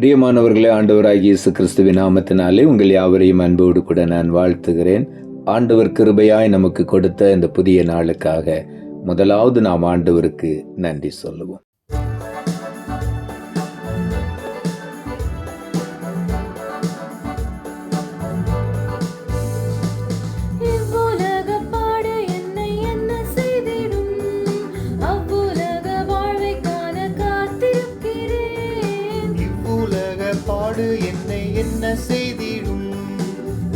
பிரியமானவர்களே, ஆண்டவராகிய இயேசு கிறிஸ்துவின் நாமத்தினாலே உங்கள் யாவரையும் அன்போடு கூட நான் வாழ்த்துகிறேன். ஆண்டவர் கிருபையாய் நமக்கு கொடுத்த இந்த புதிய நாளுக்காக முதலாவது நாம் ஆண்டவருக்கு நன்றி சொல்லுவோம். என்னை என்ன செய்திடும்,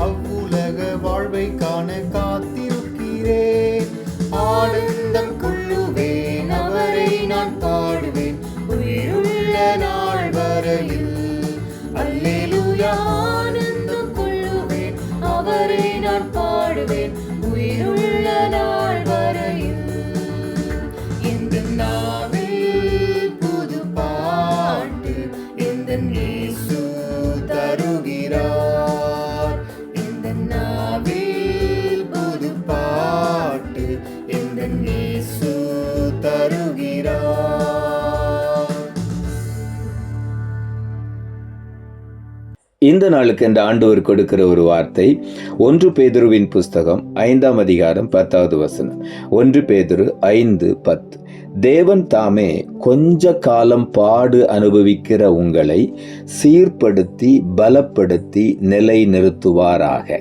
அவ்வுலக வாழ்வை காண காத்திருக்கிறேன். ஆனந்தம் கொள்ளுவேன், அவரை நான் பாடுவேன், உயிருள்ள நாள் வரையில். அல்லேலூயா. ஆனந்தம் கொள்ளுவேன், அவரை நான் பாடுவேன், உயிருள்ள நாள் வரையில். இந்த நாவில் புது பாட்டு இந்த இயேசு தருகிறார். இந்த நாவில் புது பாட்டு இந்த இயேசு தருகிறார். இந்த நாளுக்கு இந்த ஆண்டவர் கொடுக்கிற ஒரு வார்த்தை 1 பேதுருவின் புஸ்தகம் 5ஆம் அதிகாரம் 10வது வசனம். 1 பேதுரு 5:10. தேவன் தாமே கொஞ்ச காலம் பாடு அனுபவிக்கிற உங்களை சீர்படுத்தி பலப்படுத்தி நிலை நிறுத்துவாராக.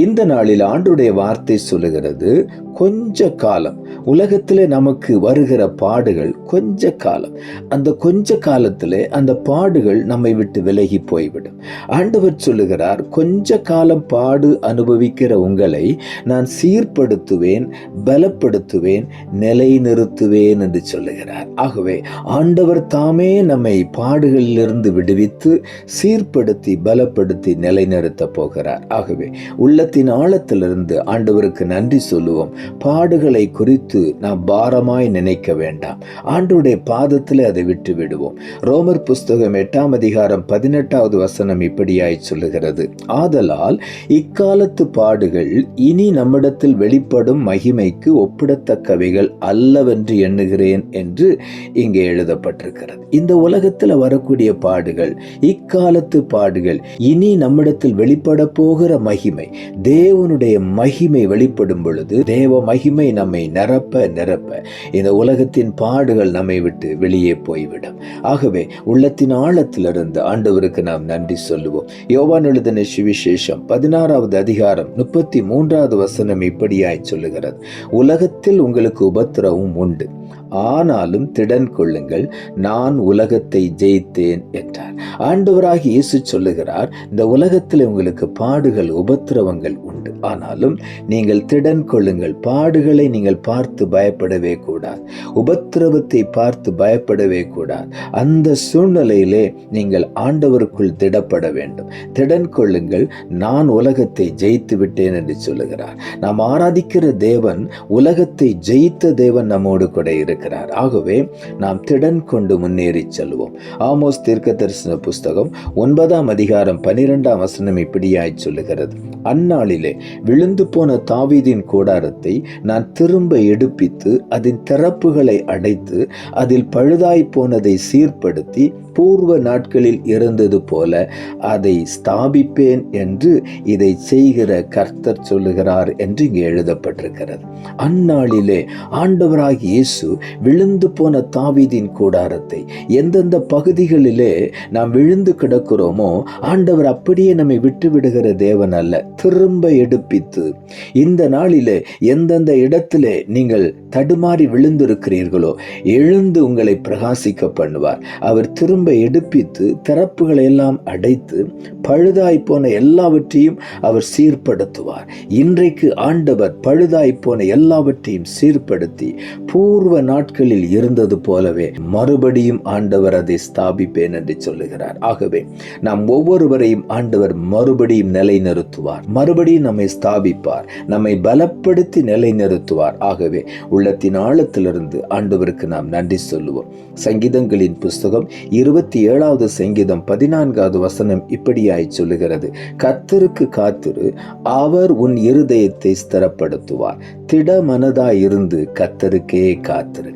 இந்த நாளில் ஆண்டுடைய வார்த்தை சொல்லுகிறது, கொஞ்ச காலம். உலகத்திலே நமக்கு வருகிற பாடுகள் கொஞ்ச காலம். அந்த கொஞ்ச காலத்திலே அந்த பாடுகள் நம்மை விட்டு விலகி போய்விடும். ஆண்டவர் சொல்லுகிறார், கொஞ்ச காலம் பாடு அனுபவிக்கிற உங்களை நான் சீர்படுத்துவேன், பலப்படுத்துவேன், நிலை நிறுத்துவேன் என்று சொல்லுகிறார். ஆகவே ஆண்டவர் தாமே நம்மை பாடுகளிலிருந்து விடுவித்து சீர்படுத்தி பலப்படுத்தி நிலைநிறுத்த போகிறார். ஆகவே உள்ளத்தின் ஆழத்திலிருந்து ஆண்டவருக்கு நன்றி சொல்லுவோம். பாடுகளை குறித்து நாம் பாரமாய் நினைக்க வேண்டாம். ஆண்டவருடைய பாதத்தில் அதை விட்டு விடுவோம். ரோமர் புஸ்தகம் 8ஆம் அதிகாரம் 18வது வசனம் இப்படியாய் சொல்லுகிறது, ஆதலால் இக்காலத்து பாடுகள் இனி நம்மிடத்தில் வெளிப்படும் மகிமைக்கு ஒப்பிடத்தக்கவைகள் அல்லவென்று எண்ணுகிறேன் என்று இங்கே எழுதப்பட்டிருக்கிறது. இந்த உலகத்தில் வரக்கூடிய பாடுகள், இக்காலத்து பாடுகள் இனி நம்மிடத்தில் வெளிப்பட போகிற மகிமை, தேவனுடைய மகிமை வெளிப்படும் பொழுது தேவ மகிமை நம்மை நிரப்ப இந்த உலகத்தின் பாடுகள் நம்மை விட்டு வெளியே போய்விடும். ஆகவே உள்ளத்தின் ஆழத்திலிருந்து ஆண்டவருக்கு நாம் நன்றி சொல்லுவோம். யோவான் எழுதின சுவிசேஷம் 16வது அதிகாரம் 33வது வசனம் இப்படியாய் சொல்லுகிறது, உலகத்தில் உங்களுக்கு உபத்திரவம் உண்டு, ஆனாலும் திடன் கொள்ளுங்கள், நான் உலகத்தை ஜெயித்தேன் என்றார். ஆண்டவராகி இயேசு சொல்லுகிறார், இந்த உலகத்தில் உங்களுக்கு பாடுகள் உபத்திரவங்கள் உண்டு, ஆனாலும் நீங்கள் திடன் கொள்ளுங்கள். பாடுகளை நீங்கள் பார்த்து பயப்படவே கூடாது, உபத்திரவத்தை பார்த்து பயப்படவே கூடாது. அந்த சூழ்நிலையிலே நீங்கள் ஆண்டவருக்குள் திடப்பட வேண்டும். திடன் கொள்ளுங்கள், நான் உலகத்தை ஜெயித்து விட்டேன் என்று சொல்லுகிறார். நாம் ஆராதிக்கிற தேவன் உலகத்தை ஜெயித்த தேவன் நம்மோடு கூட இருக்கிறார். ஆகவே நாம் திடன் கொண்டு முன்னேறி செல்வோம். ஆமோஸ் தீர்க்கதரிசன புஸ்தகம் 9ஆம் அதிகாரம் 12ஆம் வசனம் இப்படியாய் சொல்லுகிறது, அந்நாளிலே விழுந்து போன தாவீதின் கூடாரத்தை நான் திரும்ப எடுப்பித்து அதன் திறப்புகளை அடைத்து அதில் பழுதாய் போனதை சீர்படுத்தி பூர்வ நாட்களில் இருந்தது போல அதை ஸ்தாபிப்பேன் என்று இதை செய்கிற கர்த்தர் சொல்லுகிறார் என்று இங்கே எழுதப்பட்டிருக்கிறது. அந்நாளிலே ஆண்டவராகிய இயேசு விழுந்து போன தாவீதின் கூடாரத்தை, எந்தெந்த பகுதிகளிலே நாம் விழுந்து கிடக்கிறோமோ ஆண்டவர் அப்படியே நம்மை விட்டு விடுகிற தேவன் அல்ல, திரும்ப எடுப்பித்து இந்த நாளிலே எந்தெந்த இடத்திலே நீங்கள் தடுமாறி விழுந்திருக்கிறீர்களோ எழுந்து உங்களை பிரகாசிக்க பண்ணுவார். அவர் திரும்ப எடுப்பித்து திறப்புகளை எல்லாம் அடைத்து பழுதாய் போன எல்லாவற்றையும் அவர் சீர்படுத்துவார். இன்றைக்கு ஆண்டவர் பழுதாய் போன எல்லாவற்றையும் சீர்படுத்தி பூர்வ நாட்களில் இருந்தது போலவே மறுபடியும் ஆண்டவர் அதை ஸ்தாபிப்பேன் என்று சொல்லுகிறார். ஆகவே நாம் ஒவ்வொருவரையும் ஆண்டவர் மறுபடியும் நிலைநிறுத்துவார், மறுபடியும் நம்மை ஸ்தாபிப்பார், நம்மை பலப்படுத்தி நிலைநிறுத்துவார். ஆகவே உள்ளத்தின் ஆழத்திலிருந்து ஆண்டவருக்கு நாம் நன்றி சொல்லுவோம். சங்கீதங்களின் புஸ்தகம் 77வது சங்கீதம் 14வது வசனம் இப்படியாய் சொல்லுகிறது, கர்த்தருக்கு காத்திரு, அவர் உன் இருதயத்தை ஸ்திரப்படுத்துவார். திட மனதாய் இருந்து கர்த்தருக்கே காத்திரு.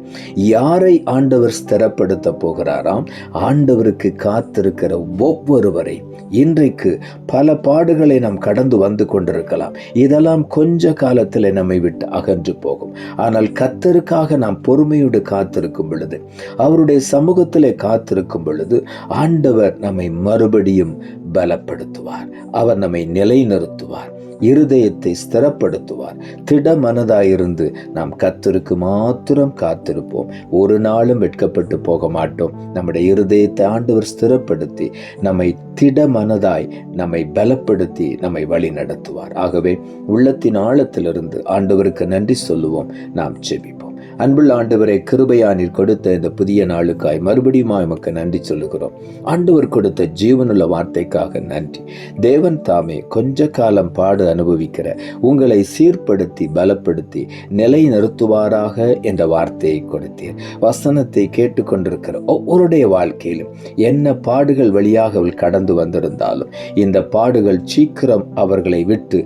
யாரை ஆண்டவர் ஸ்திரப்படுத்த போகிறாராம்? ஆண்டவருக்கு காத்திருக்கிற ஒவ்வொருவரை. இன்றைக்கு பல பாடுகளை நாம் கடந்து வந்து கொண்டிருக்கலாம். இதெல்லாம் கொஞ்ச காலத்தில் நம்மை விட்டு அகன்று போகும். ஆனால் கர்த்தருக்காக நாம் பொறுமையோடு காத்திருக்கும் பொழுது, அவருடைய சமூகத்திலே காத்திருக்கும் பொழுது, ஆண்டவர் நம்மை மறுபடியும் பலப்படுத்துவார். அவர் நம்மை நிலைநிறுத்துவார், இருதயத்தை ஸ்திரப்படுத்துவார். திட மனதாயிருந்து நாம் கர்த்தருக்கு மாத்திரம் காத்திருப்போம். ஒரு நாளும் வெட்கப்பட்டு போக மாட்டோம். நம்முடைய இருதயத்தை ஆண்டவர் ஸ்திரப்படுத்தி நம்மை திட மனதாய் நம்மை பலப்படுத்தி நம்மை வழி நடத்துவார். ஆகவே உள்ளத்தின் ஆழத்திலிருந்து ஆண்டவருக்கு நன்றி சொல்லுவோம். நாம் ஜெபிப்போம். அன்புள்ள ஆண்டவரே, கிருபையா நீர் கொடுத்த இந்த புதிய நாளுக்காய் மறுபடியும் எமக்கு நன்றி சொல்லுகிறோம். ஆண்டவர் கொடுத்த ஜீவனுள்ள வார்த்தைக்காக நன்றி. தேவன் தாமே கொஞ்ச காலம் பாடு அனுபவிக்கிற உங்களை சீர்படுத்தி பலப்படுத்தி நிலை நிறுத்துவாராக என்ற வார்த்தையை கொடுத்தீர். வசனத்தை கேட்டுக்கொண்டிருக்கிற ஒவ்வொருடைய வாழ்க்கையிலும் என்ன பாடுகள் வழியாக அவள் கடந்து வந்திருந்தாலும் இந்த பாடுகள் சீக்கிரம் அவர்களை விட்டு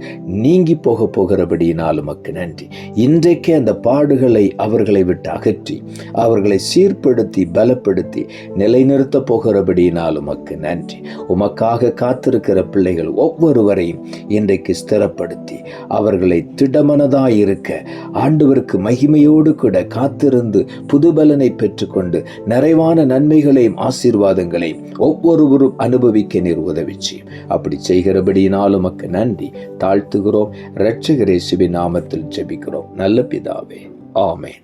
நீங்கி போகிறபடியினால் உமக்கு நன்றி. இன்றைக்கே அந்த பாடுகளை அவர்களை விட்டு அகற்றி அவர்களை சீர்படுத்தி பலப்படுத்தி நிலைநிறுத்த போகிறபடியினால் உமக்கு நன்றி. உமக்காக காத்திருக்கிற பிள்ளைகள் ஒவ்வொருவரையும் இன்றைக்கு ஸ்திரப்படுத்தி அவர்களை திடமனதாயிருக்க ஆண்டவருக்கு மகிமையோடு கூட காத்திருந்து புதுபலனை பெற்றுக்கொண்டு நிறைவான நன்மைகளையும் ஆசீர்வாதங்களையும் ஒவ்வொருவரும் அனுபவிக்க நீர் உதவி செய்யும். அப்படி செய்கிறபடியினால் உமக்கு நன்றி தாழ்த்துகிறோம். இரட்சகர் இயேசுவின் நாமத்தில் ஜெபிக்கிறோம் நல்ல பிதாவே, ஆமென்.